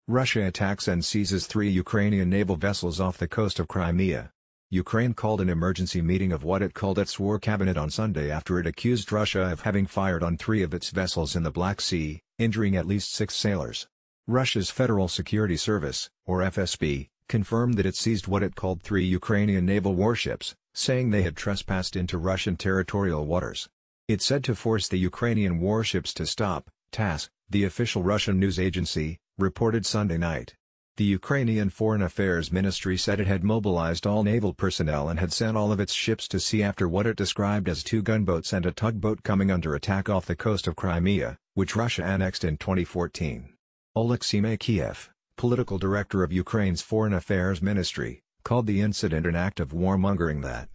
Russia attacks and seizes 3 Ukrainian naval vessels off the coast of Crimea. Ukraine called an emergency meeting of what it called its war cabinet on Sunday after it accused Russia of having fired on 3 of its vessels in the Black Sea, injuring at least 6 sailors. Russia's Federal Security Service, or FSB, confirmed that it seized what it called 3 Ukrainian naval warships, saying they had trespassed into Russian territorial waters. It said to force the Ukrainian warships to stop, TASS, the official Russian news agency, reported Sunday night. The Ukrainian Foreign Affairs Ministry said it had mobilized all naval personnel and had sent all of its ships to sea after what it described as 2 gunboats and a tugboat coming under attack off the coast of Crimea, which Russia annexed in 2014. Oleksiy Makiev, political director of Ukraine's Foreign Affairs Ministry, called the incident an act of warmongering that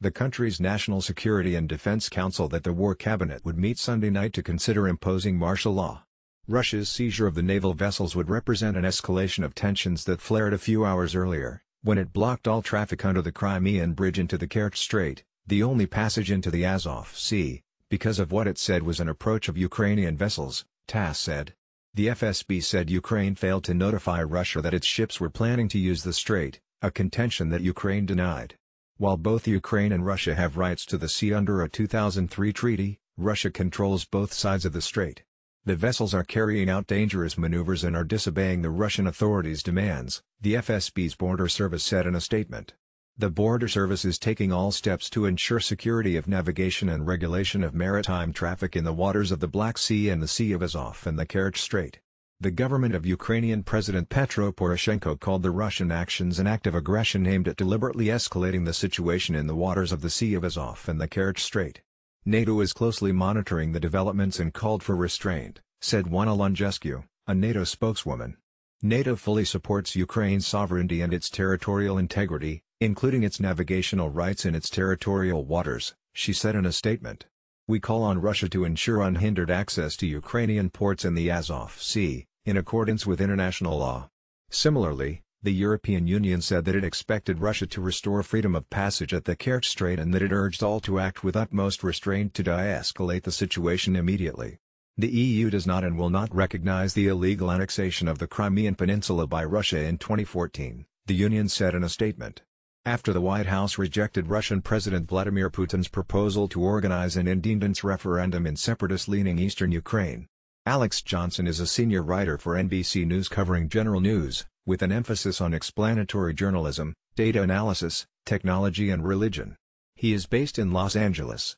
the country's National Security and Defense Council that the war cabinet would meet Sunday night to consider imposing martial law. Russia's seizure of the naval vessels would represent an escalation of tensions that flared a few hours earlier, when it blocked all traffic under the Crimean bridge into the Kerch Strait, the only passage into the Azov Sea, because of what it said was an approach of Ukrainian vessels, TASS said. The FSB said Ukraine failed to notify Russia that its ships were planning to use the strait, a contention that Ukraine denied. While both Ukraine and Russia have rights to the sea under a 2003 treaty, Russia controls both sides of the strait. The vessels are carrying out dangerous maneuvers and are disobeying the Russian authorities' demands, the FSB's border service said in a statement. The border service is taking all steps to ensure security of navigation and regulation of maritime traffic in the waters of the Black Sea and the Sea of Azov and the Kerch Strait. The government of Ukrainian President Petro Poroshenko called the Russian actions an act of aggression aimed at deliberately escalating the situation in the waters of the Sea of Azov and the Kerch Strait. NATO is closely monitoring the developments and called for restraint, said Oana Lungescu, a NATO spokeswoman. NATO fully supports Ukraine's sovereignty and its territorial integrity, including its navigational rights in its territorial waters, she said in a statement. We call on Russia to ensure unhindered access to Ukrainian ports in the Azov Sea, in accordance with international law. Similarly, the European Union said that it expected Russia to restore freedom of passage at the Kerch Strait and that it urged all to act with utmost restraint to de-escalate the situation immediately. The EU does not and will not recognize the illegal annexation of the Crimean Peninsula by Russia in 2014, the Union said in a statement. After the White House rejected Russian President Vladimir Putin's proposal to organize an independence referendum in separatist-leaning eastern Ukraine. Alex Johnson is a senior writer for NBC News covering general news, with an emphasis on explanatory journalism, data analysis, technology and religion. He is based in Los Angeles.